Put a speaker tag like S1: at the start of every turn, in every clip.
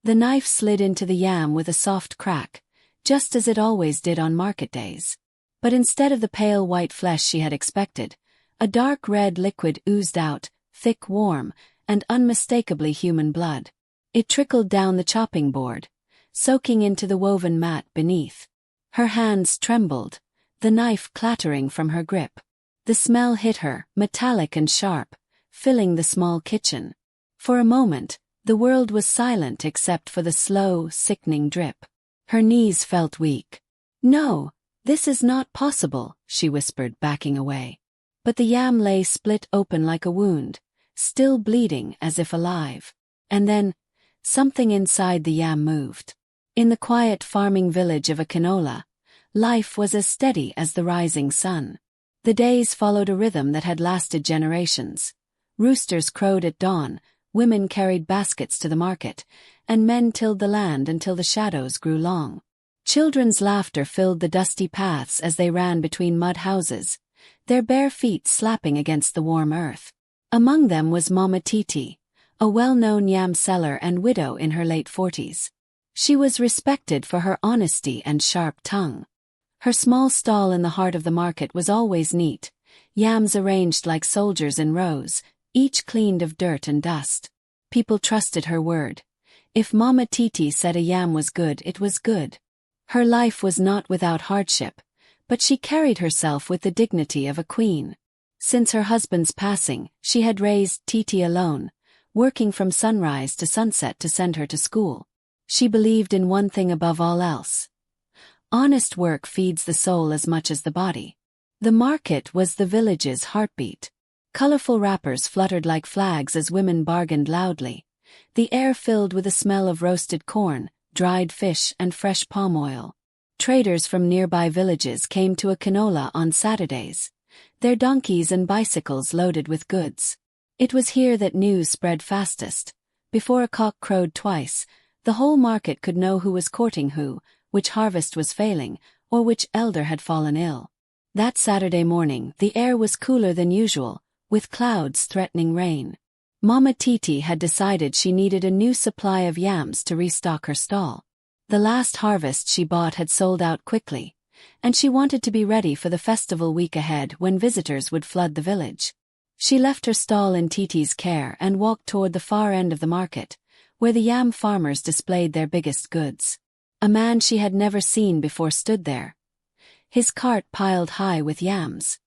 S1: The knife slid into the yam with a soft crack, just as it always did on market days. But instead of the pale white flesh she had expected, a dark red liquid oozed out, thick, warm, and unmistakably human blood. It trickled down the chopping board, soaking into the woven mat beneath. Her hands trembled, the knife clattering from her grip. The smell hit her, metallic and sharp, filling the small kitchen. For a moment, the world was silent except for the slow, sickening drip. Her knees felt weak. "No, this is not possible," she whispered, backing away. But the yam lay split open like a wound, still bleeding as if alive. And then, something inside the yam moved. In the quiet farming village of Akinola, life was as steady as the rising sun. The days followed a rhythm that had lasted generations. Roosters crowed at dawn, women carried baskets to the market, and men tilled the land until the shadows grew long. Children's laughter filled the dusty paths as they ran between mud houses, their bare feet slapping against the warm earth. Among them was Mama Titi, a well-known yam seller and widow in her late 40s. She was respected for her honesty and sharp tongue. Her small stall in the heart of the market was always neat, yams arranged like soldiers in rows, each cleaned of dirt and dust. People trusted her word. If Mama Titi said a yam was good, it was good. Her life was not without hardship, but she carried herself with the dignity of a queen. Since her husband's passing, she had raised Titi alone, working from sunrise to sunset to send her to school. She believed in one thing above all else. Honest work feeds the soul as much as the body. The market was the village's heartbeat. Colorful wrappers fluttered like flags as women bargained loudly, the air filled with the smell of roasted corn, dried fish, and fresh palm oil. Traders from nearby villages came to Akinola on Saturdays, their donkeys and bicycles loaded with goods. It was here that news spread fastest. Before a cock crowed twice, the whole market could know who was courting who, which harvest was failing, or which elder had fallen ill. That Saturday morning, the air was cooler than usual, with clouds threatening rain. Mama Titi had decided she needed a new supply of yams to restock her stall. The last harvest she bought had sold out quickly, and she wanted to be ready for the festival week ahead when visitors would flood the village. She left her stall in Titi's care and walked toward the far end of the market, where the yam farmers displayed their biggest goods. A man she had never seen before stood there, his cart piled high with yams.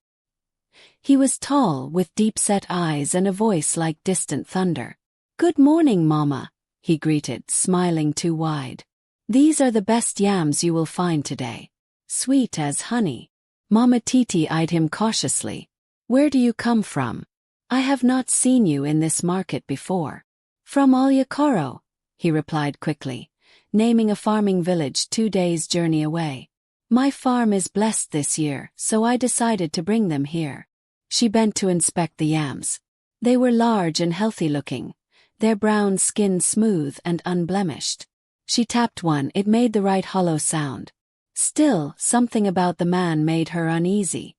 S1: He was tall, with deep-set eyes and a voice like distant thunder. "Good morning, Mama," he greeted, smiling too wide. "These are the best yams you will find today. Sweet as honey." Mama Titi eyed him cautiously. "Where do you come from? I have not seen you in this market before." "From Alyakoro," he replied quickly, naming a farming village 2 days' journey away. "My farm is blessed this year, so I decided to bring them here." She bent to inspect the yams. They were large and healthy-looking, their brown skin smooth and unblemished. She tapped one, it made the right hollow sound. Still, something about the man made her uneasy.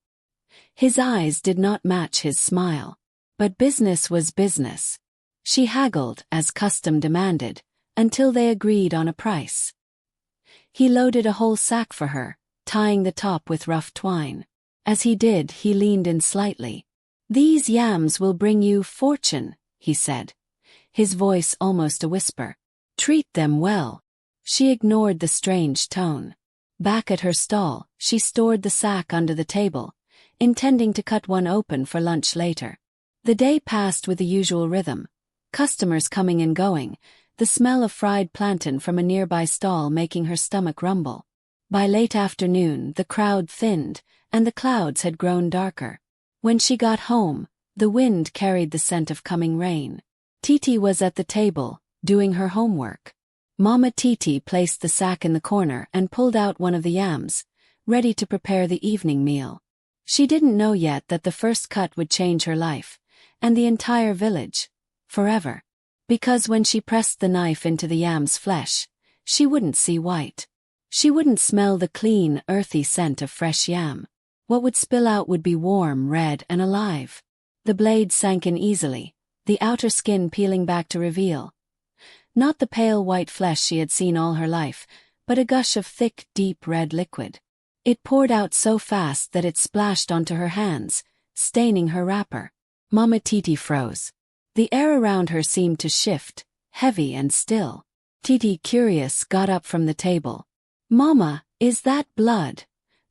S1: His eyes did not match his smile. But business was business. She haggled, as custom demanded, until they agreed on a price. He loaded a whole sack for her, tying the top with rough twine. As he did, he leaned in slightly. "These yams will bring you fortune," he said, his voice almost a whisper. "Treat them well." She ignored the strange tone. Back at her stall, she stored the sack under the table, intending to cut one open for lunch later. The day passed with the usual rhythm, customers coming and going, the smell of fried plantain from a nearby stall making her stomach rumble. By late afternoon, the crowd thinned, and the clouds had grown darker. When she got home, the wind carried the scent of coming rain. Titi was at the table, doing her homework. Mama Titi placed the sack in the corner and pulled out one of the yams, ready to prepare the evening meal. She didn't know yet that the first cut would change her life, and the entire village, forever. Because when she pressed the knife into the yam's flesh, she wouldn't see white. She wouldn't smell the clean, earthy scent of fresh yam. What would spill out would be warm, red, and alive. The blade sank in easily, the outer skin peeling back to reveal Not the pale white flesh she had seen all her life, but a gush of thick, deep red liquid. It poured out so fast that it splashed onto her hands, staining her wrapper. Mama Titi froze. The air around her seemed to shift, heavy and still. Titi, curious, got up from the table. "Mama, is that blood?"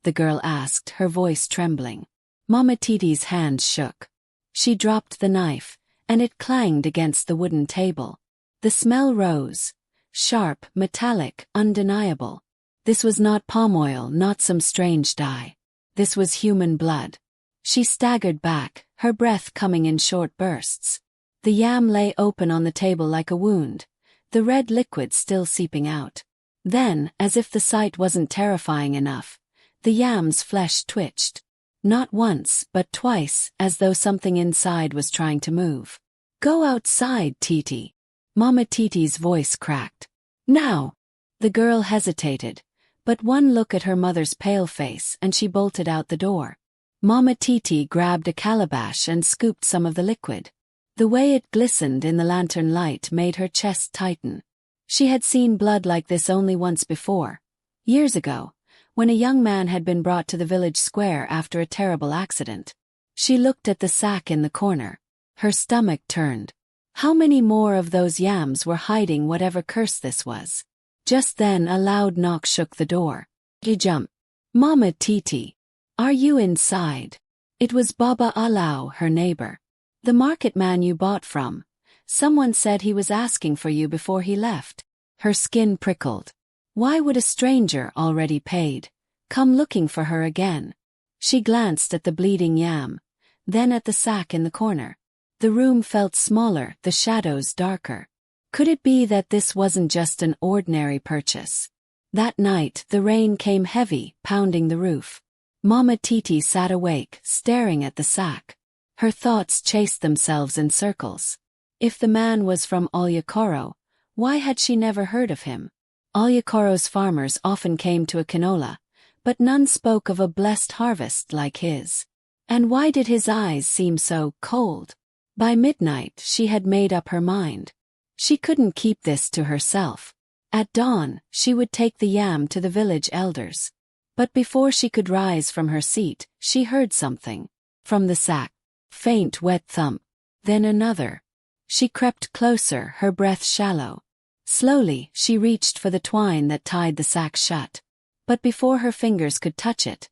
S1: the girl asked, her voice trembling. Mama Titi's hands shook. She dropped the knife, and it clanged against the wooden table. The smell rose. Sharp, metallic, undeniable. This was not palm oil, not some strange dye. This was human blood. She staggered back, her breath coming in short bursts. The yam lay open on the table like a wound, the red liquid still seeping out. Then, as if the sight wasn't terrifying enough, the yam's flesh twitched. Not once, but twice, as though something inside was trying to move. "Go outside, Titi." Mama Titi's voice cracked. "Now." The girl hesitated, but one look at her mother's pale face and she bolted out the door. Mama Titi grabbed a calabash and scooped some of the liquid. The way it glistened in the lantern light made her chest tighten. She had seen blood like this only once before, years ago, when a young man had been brought to the village square after a terrible accident. She looked at the sack in the corner. Her stomach turned. How many more of those yams were hiding whatever curse this was? Just then a loud knock shook the door. He jumped. "Mama Titi, are you inside?" It was Baba Alau, her neighbor. "The market man you bought from. Someone said he was asking for you before he left." Her skin prickled. Why would a stranger, already paid, come looking for her again? She glanced at the bleeding yam, then at the sack in the corner. The room felt smaller, the shadows darker. Could it be that this wasn't just an ordinary purchase? That night, the rain came heavy, pounding the roof. Mama Titi sat awake, staring at the sack. Her thoughts chased themselves in circles. If the man was from Olyakoro, why had she never heard of him? Olyakoro's farmers often came to a canola, but none spoke of a blessed harvest like his. And why did his eyes seem so cold? By midnight, she had made up her mind. She couldn't keep this to herself. At dawn, she would take the yam to the village elders. But before she could rise from her seat, she heard something. From the sack. Faint, wet thump. Then another. She crept closer, her breath shallow. Slowly, she reached for the twine that tied the sack shut. But before her fingers could touch it,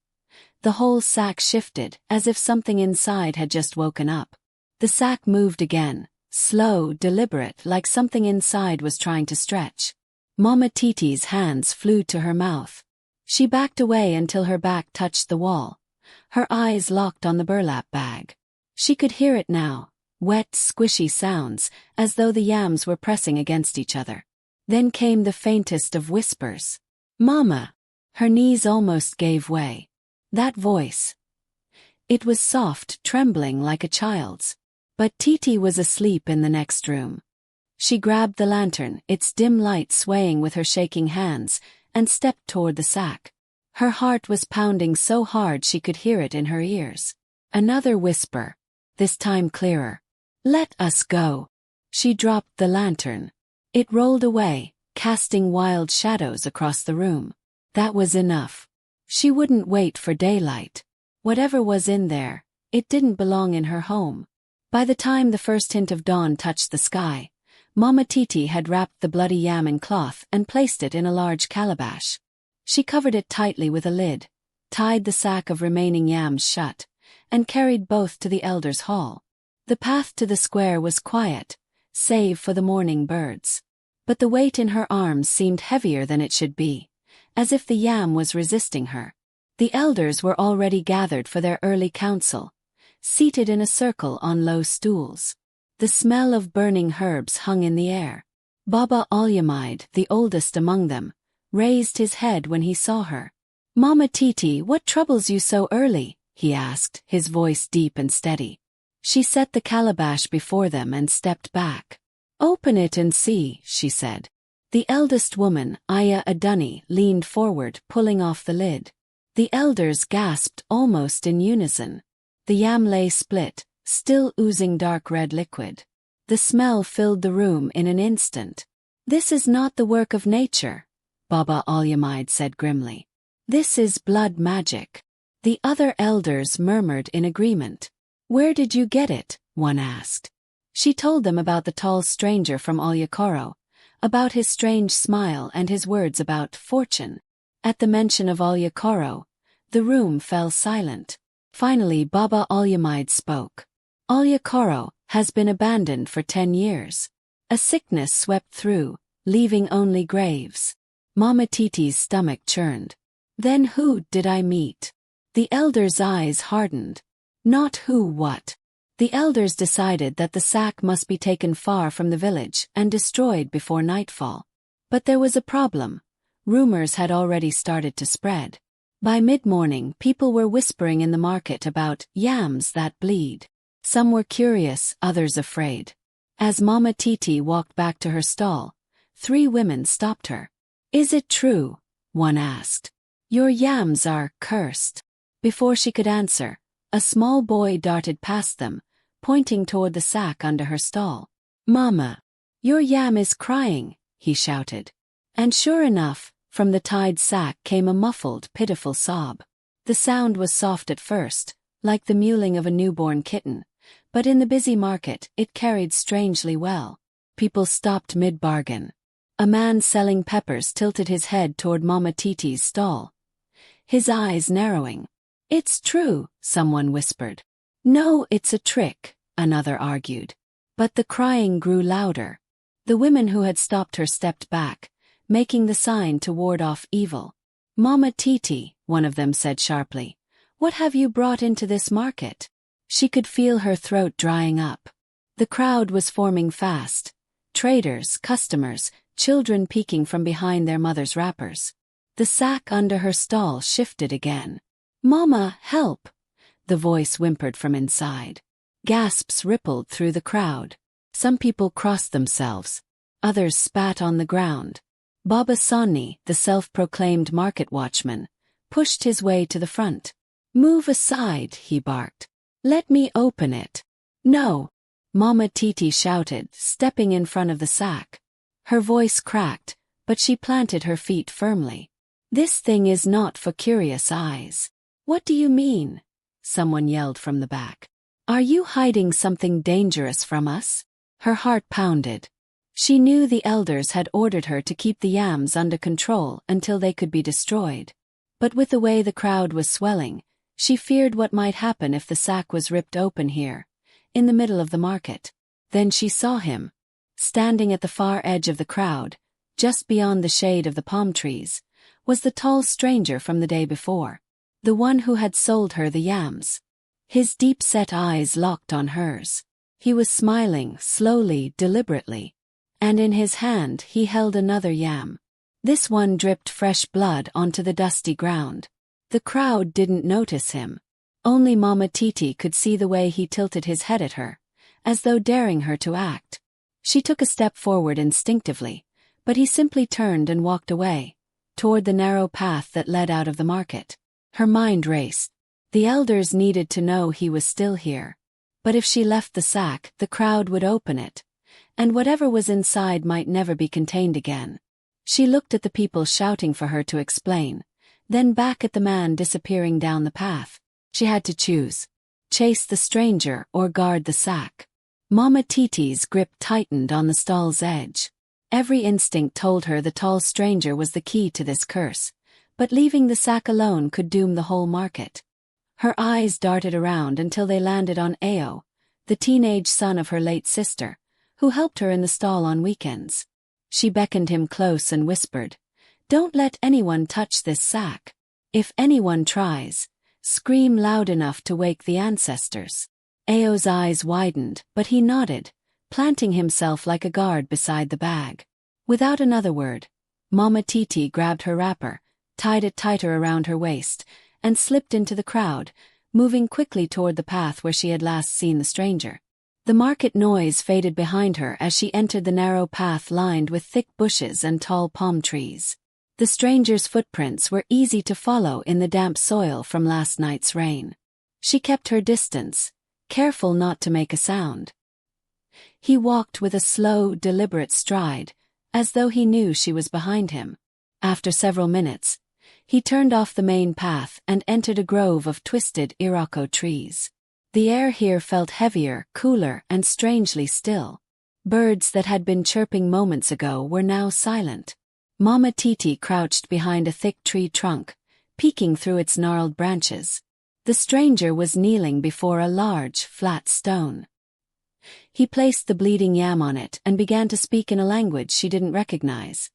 S1: the whole sack shifted, as if something inside had just woken up. The sack moved again, slow, deliberate, like something inside was trying to stretch. Mama Titi's hands flew to her mouth. She backed away until her back touched the wall, her eyes locked on the burlap bag. She could hear it now, wet, squishy sounds, as though the yams were pressing against each other. Then came the faintest of whispers. "Mama!" Her knees almost gave way. That voice. It was soft, trembling like a child's. But Titi was asleep in the next room. She grabbed the lantern, its dim light swaying with her shaking hands, and stepped toward the sack. Her heart was pounding so hard she could hear it in her ears. Another whisper. This time clearer. "Let us go." She dropped the lantern. It rolled away, casting wild shadows across the room. That was enough. She wouldn't wait for daylight. Whatever was in there, it didn't belong in her home. By the time the first hint of dawn touched the sky, Mama Titi had wrapped the bloody yam in cloth and placed it in a large calabash. She covered it tightly with a lid, tied the sack of remaining yams shut, and carried both to the elders' hall. The path to the square was quiet, save for the morning birds. But the weight in her arms seemed heavier than it should be, as if the yam was resisting her. The elders were already gathered for their early council, seated in a circle on low stools. The smell of burning herbs hung in the air. Baba Alyamide, the oldest among them, raised his head when he saw her. "Mama Titi, what troubles you so early?" he asked, his voice deep and steady. She set the calabash before them and stepped back. "Open it and see," she said. The eldest woman, Aya Aduni, leaned forward, pulling off the lid. The elders gasped almost in unison. The yam lay split, still oozing dark red liquid. The smell filled the room in an instant. "This is not the work of nature," Baba Al-Yamid said grimly. "This is blood magic." The other elders murmured in agreement. "Where did you get it?" one asked. She told them about the tall stranger from Alyakoro, about his strange smile and his words about fortune. At the mention of Alyakoro, the room fell silent. Finally Baba Al-Yamid spoke. "Alyakoro has been abandoned for 10 years. A sickness swept through, leaving only graves." Mama Titi's stomach churned. "Then who did I meet?" The elders' eyes hardened. Not who what. The elders decided that the sack must be taken far from the village and destroyed before nightfall. But there was a problem. Rumors had already started to spread. By mid-morning, people were whispering in the market about yams that bleed. Some were curious, others afraid. As Mama Titi walked back to her stall, 3 women stopped her. "Is it true?" one asked. "Your yams are cursed." Before she could answer, a small boy darted past them, pointing toward the sack under her stall. "Mama, your yam is crying," he shouted. And sure enough, from the tied sack came a muffled, pitiful sob. The sound was soft at first, like the mewling of a newborn kitten, but in the busy market it carried strangely well. People stopped mid-bargain. A man selling peppers tilted his head toward Mama Titi's stall, his eyes narrowing. "It's true," someone whispered. "No, it's a trick," another argued. But the crying grew louder. The women who had stopped her stepped back, making the sign to ward off evil. "Mama Titi," one of them said sharply, "what have you brought into this market?" She could feel her throat drying up. The crowd was forming fast. Traders, customers, children peeking from behind their mothers' wrappers. The sack under her stall shifted again. "Mama, help!" the voice whimpered from inside. Gasps rippled through the crowd. Some people crossed themselves. Others spat on the ground. Baba Sani, the self-proclaimed market watchman, pushed his way to the front. "Move aside," he barked. "Let me open it." "No!" Mama Titi shouted, stepping in front of the sack. Her voice cracked, but she planted her feet firmly. "This thing is not for curious eyes." "What do you mean?" someone yelled from the back. "Are you hiding something dangerous from us?" Her heart pounded. She knew the elders had ordered her to keep the yams under control until they could be destroyed. But with the way the crowd was swelling, she feared what might happen if the sack was ripped open here, in the middle of the market. Then she saw him. Standing at the far edge of the crowd, just beyond the shade of the palm trees, was the tall stranger from the day before. The one who had sold her the yams. His deep-set eyes locked on hers. He was smiling, slowly, deliberately. And in his hand he held another yam. This one dripped fresh blood onto the dusty ground. The crowd didn't notice him. Only Mama Titi could see the way he tilted his head at her, as though daring her to act. She took a step forward instinctively, but he simply turned and walked away, toward the narrow path that led out of the market. Her mind raced. The elders needed to know he was still here. But if she left the sack, the crowd would open it, and whatever was inside might never be contained again. She looked at the people shouting for her to explain, then back at the man disappearing down the path. She had to choose. Chase the stranger or guard the sack. Mama Titi's grip tightened on the stall's edge. Every instinct told her the tall stranger was the key to this curse, but leaving the sack alone could doom the whole market. Her eyes darted around until they landed on Ao, the teenage son of her late sister, who helped her in the stall on weekends. She beckoned him close and whispered, "Don't let anyone touch this sack. If anyone tries, scream loud enough to wake the ancestors." Ao's eyes widened, but he nodded, planting himself like a guard beside the bag. Without another word, Mama Titi grabbed her wrapper, tied it tighter around her waist, and slipped into the crowd, moving quickly toward the path where she had last seen the stranger. The market noise faded behind her as she entered the narrow path lined with thick bushes and tall palm trees. The stranger's footprints were easy to follow in the damp soil from last night's rain. She kept her distance, careful not to make a sound. He walked with a slow, deliberate stride, as though he knew she was behind him. After several minutes, he turned off the main path and entered a grove of twisted iroko trees. The air here felt heavier, cooler, and strangely still. Birds that had been chirping moments ago were now silent. Mama Titi crouched behind a thick tree trunk, peeking through its gnarled branches. The stranger was kneeling before a large, flat stone. He placed the bleeding yam on it and began to speak in a language she didn't recognize.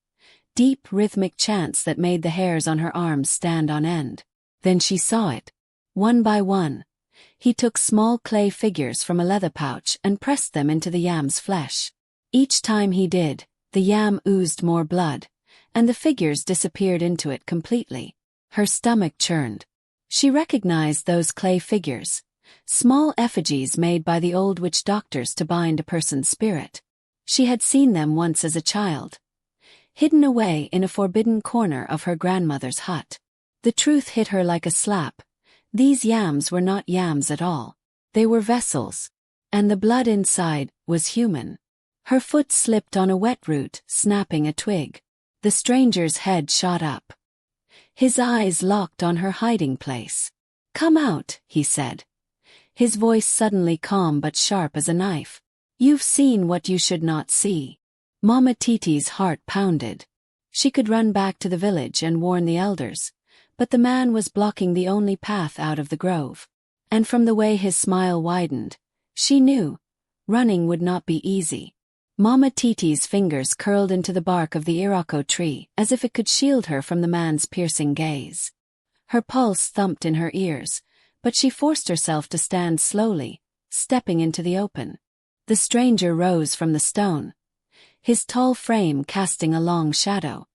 S1: Deep, rhythmic chants that made the hairs on her arms stand on end. Then she saw it. One by one, he took small clay figures from a leather pouch and pressed them into the yam's flesh. Each time he did, the yam oozed more blood, and the figures disappeared into it completely. Her stomach churned. She recognized those clay figures, small effigies made by the old witch doctors to bind a person's spirit. She had seen them once as a child, hidden away in a forbidden corner of her grandmother's hut. The truth hit her like a slap. These yams were not yams at all. They were vessels, and the blood inside was human. Her foot slipped on a wet root, snapping a twig. The stranger's head shot up. His eyes locked on her hiding place. "Come out," he said. His voice suddenly calm but sharp as a knife. "You've seen what you should not see." Mama Titi's heart pounded. She could run back to the village and warn the elders, but the man was blocking the only path out of the grove. And from the way his smile widened, she knew running would not be easy. Mama Titi's fingers curled into the bark of the iroko tree as if it could shield her from the man's piercing gaze. Her pulse thumped in her ears, but she forced herself to stand slowly, stepping into the open. The stranger rose from the stone, his tall frame casting a long shadow.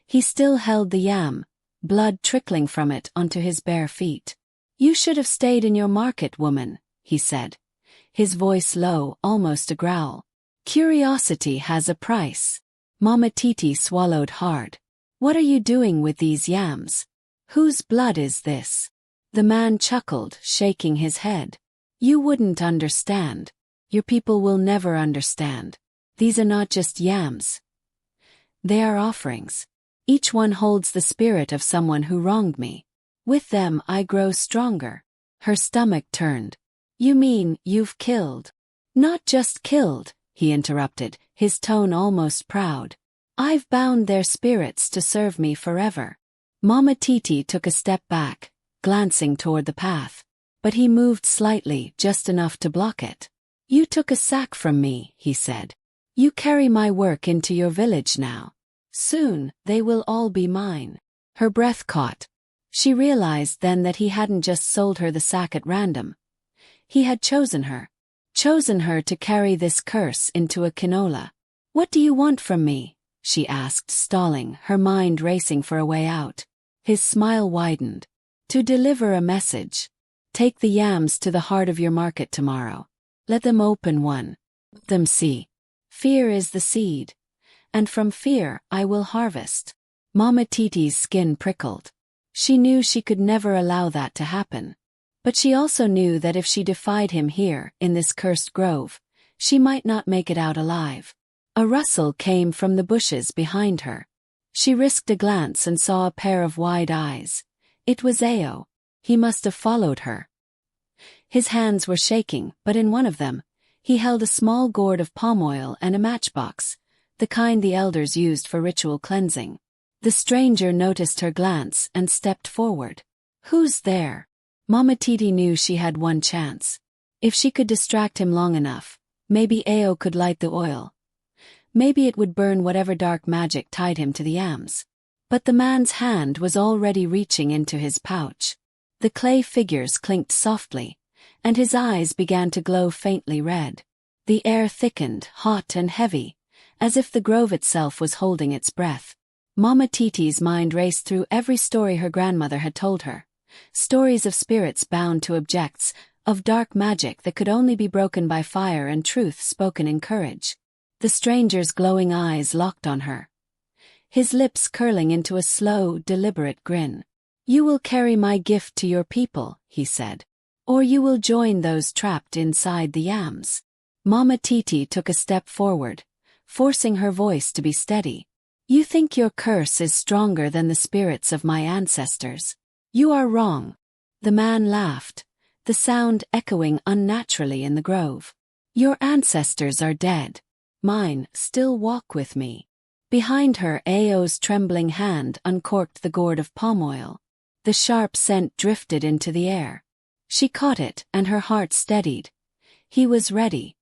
S1: He still held the yam, blood trickling from it onto his bare feet. "You should have stayed in your market, woman," he said, his voice low, almost a growl. "Curiosity has a price." Mama Titi swallowed hard. "What are you doing with these yams? Whose blood is this?" The man chuckled, shaking his head. "You wouldn't understand. Your people will never understand. These are not just yams. They are offerings. Each one holds the spirit of someone who wronged me. With them I grow stronger." Her stomach turned. "You mean you've killed?" "Not just killed," he interrupted, his tone almost proud. "I've bound their spirits to serve me forever." Mama Titi took a step back, glancing toward the path. But he moved slightly, just enough to block it. "You took a sack from me," he said. "You carry my work into your village now. Soon, they will all be mine." Her breath caught. She realized then that he hadn't just sold her the sack at random. He had chosen her to carry this curse into a quinola. "What do you want from me?" she asked, stalling, her mind racing for a way out. His smile widened. "To deliver a message. Take the yams to the heart of your market tomorrow. Let them open one. Let them see. Fear is the seed, and from fear I will harvest." Mama Titi's skin prickled. She knew she could never allow that to happen. But she also knew that if she defied him here, in this cursed grove, she might not make it out alive. A rustle came from the bushes behind her. She risked a glance and saw a pair of wide eyes. It was Ao. He must have followed her. His hands were shaking, but in one of them, he held a small gourd of palm oil and a matchbox, the kind the elders used for ritual cleansing. The stranger noticed her glance and stepped forward. "Who's there?" Mama Titi knew she had one chance. If she could distract him long enough, maybe Ao could light the oil. Maybe it would burn whatever dark magic tied him to the yams. But the man's hand was already reaching into his pouch. The clay figures clinked softly, and his eyes began to glow faintly red. The air thickened, hot and heavy, as if the grove itself was holding its breath. Mama Titi's mind raced through every story her grandmother had told her. Stories of spirits bound to objects, of dark magic that could only be broken by fire and truth spoken in courage. The stranger's glowing eyes locked on her, his lips curling into a slow, deliberate grin. "You will carry my gift to your people," he said. "Or you will join those trapped inside the yams." Mama Titi took a step forward, forcing her voice to be steady. You think your curse is stronger than the spirits of my ancestors. You are wrong. The man laughed, the sound echoing unnaturally in the grove. Your ancestors are dead. Mine still walk with me. Behind her, Ao's trembling hand uncorked the gourd of palm oil. The sharp scent drifted into the air. She caught it, and her heart steadied. He was ready.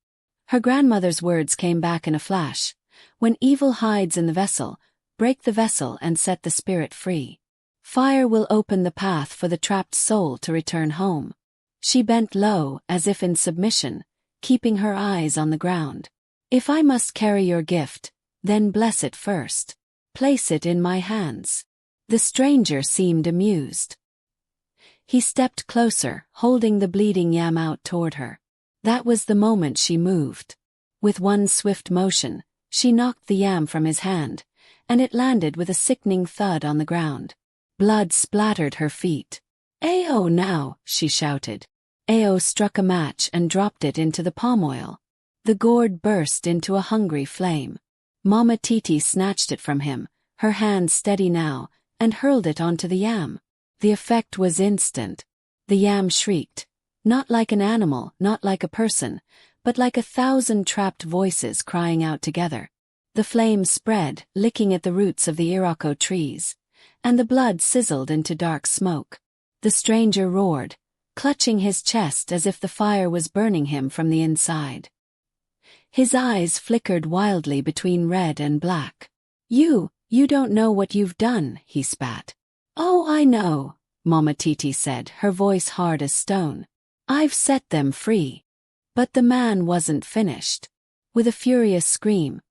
S1: Her grandmother's words came back in a flash. When evil hides in the vessel, break the vessel and set the spirit free. Fire will open the path for the trapped soul to return home. She bent low, as if in submission, keeping her eyes on the ground. If I must carry your gift, then bless it first. Place it in my hands. The stranger seemed amused. He stepped closer, holding the bleeding yam out toward her. That was the moment she moved. With one swift motion, she knocked the yam from his hand, and it landed with a sickening thud on the ground. Blood splattered her feet. "Ao now," she shouted. Ao struck a match and dropped it into the palm oil. The gourd burst into a hungry flame. Mama Titi snatched it from him, her hand steady now, and hurled it onto the yam. The effect was instant. The yam shrieked, not like an animal, not like a person, but like 1,000 trapped voices crying out together. The flame spread, licking at the roots of the iroko trees, and the blood sizzled into dark smoke. The stranger roared, clutching his chest as if the fire was burning him from the inside. His eyes flickered wildly between red and black. You don't know what you've done," he spat. "Oh, I know," Mama Titi said, her voice hard as stone. "I've set them free." But the man wasn't finished. With a furious scream,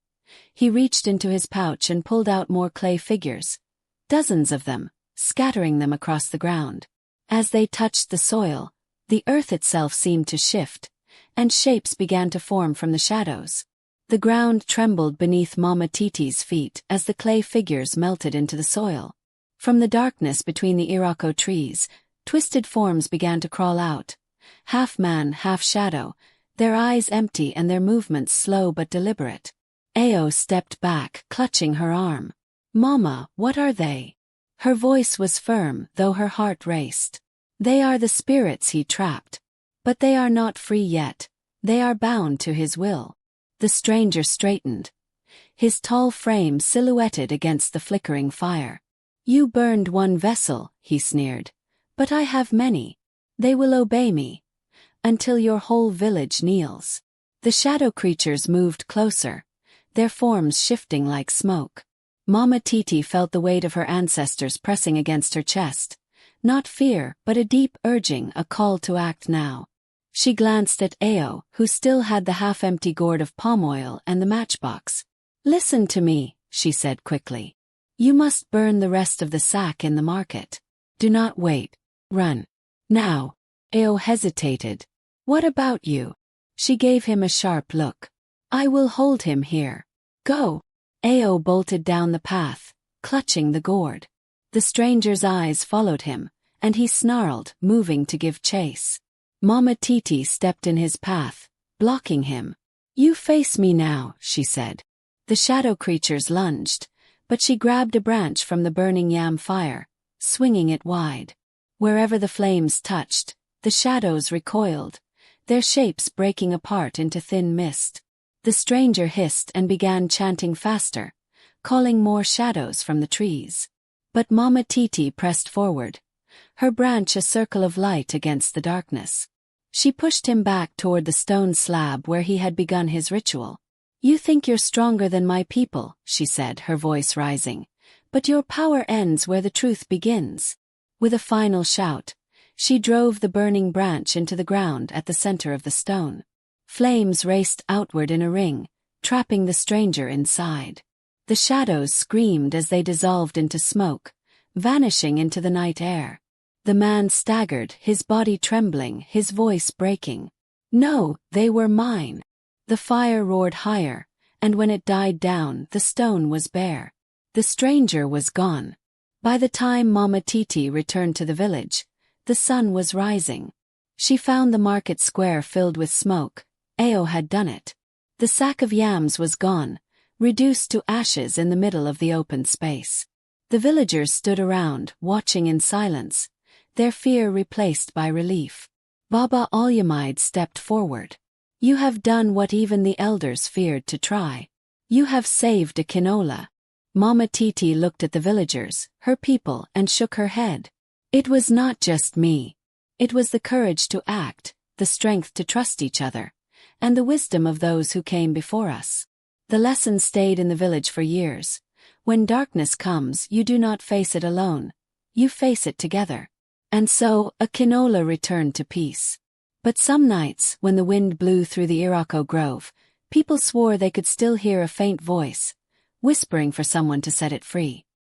S1: he reached into his pouch and pulled out more clay figures, dozens of them, scattering them across the ground. As they touched the soil, the earth itself seemed to shift, and shapes began to form from the shadows. The ground trembled beneath Mama Titi's feet as the clay figures melted into the soil. From the darkness between the iroko trees, twisted forms began to crawl out, half man, half shadow, their eyes empty and their movements slow but deliberate. Ao stepped back, clutching her arm. "Mama, what are they?" Her voice was firm, though her heart raced. "They are the spirits he trapped. But they are not free yet. They are bound to his will." The stranger straightened, his tall frame silhouetted against the flickering fire. "You burned one vessel," he sneered. "But I have many. They will obey me. Until your whole village kneels." The shadow creatures moved closer, their forms shifting like smoke. Mama Titi felt the weight of her ancestors pressing against her chest. Not fear, but a deep urging, a call to act now. She glanced at Ao, who still had the half-empty gourd of palm oil and the matchbox. "Listen to me," she said quickly. "You must burn the rest of the sack in the market. Do not wait. Run. Now." Ao hesitated. "What about you?" She gave him a sharp look. "I will hold him here. Go." Ao bolted down the path, clutching the gourd. The stranger's eyes followed him, and he snarled, moving to give chase. Mama Titi stepped in his path, blocking him. "You face me now," she said. The shadow creatures lunged, but she grabbed a branch from the burning yam fire, swinging it wide. Wherever the flames touched, the shadows recoiled, their shapes breaking apart into thin mist. The stranger hissed and began chanting faster, calling more shadows from the trees. But Mama Titi pressed forward, her branch a circle of light against the darkness. She pushed him back toward the stone slab where he had begun his ritual. "You think you're stronger than my people," she said, her voice rising. "But your power ends where the truth begins." With a final shout, she drove the burning branch into the ground at the center of the stone. Flames raced outward in a ring, trapping the stranger inside. The shadows screamed as they dissolved into smoke, vanishing into the night air. The man staggered, his body trembling, his voice breaking. "No, they were mine." The fire roared higher, and when it died down, the stone was bare. The stranger was gone. By the time Mama Titi returned to the village, the sun was rising. She found the market square filled with smoke. Ao had done it. The sack of yams was gone, reduced to ashes in the middle of the open space. The villagers stood around, watching in silence, their fear replaced by relief. Baba Alyamide stepped forward. "You have done what even the elders feared to try. You have saved a Kinola." Mama Titi looked at the villagers, her people, and shook her head. "It was not just me. It was the courage to act, the strength to trust each other, and the wisdom of those who came before us." The lesson stayed in the village for years. When darkness comes, you do not face it alone. You face it together. And so, a Kinola returned to peace. But some nights, when the wind blew through the Irako Grove, people swore they could still hear a faint voice, whispering for someone to set it free.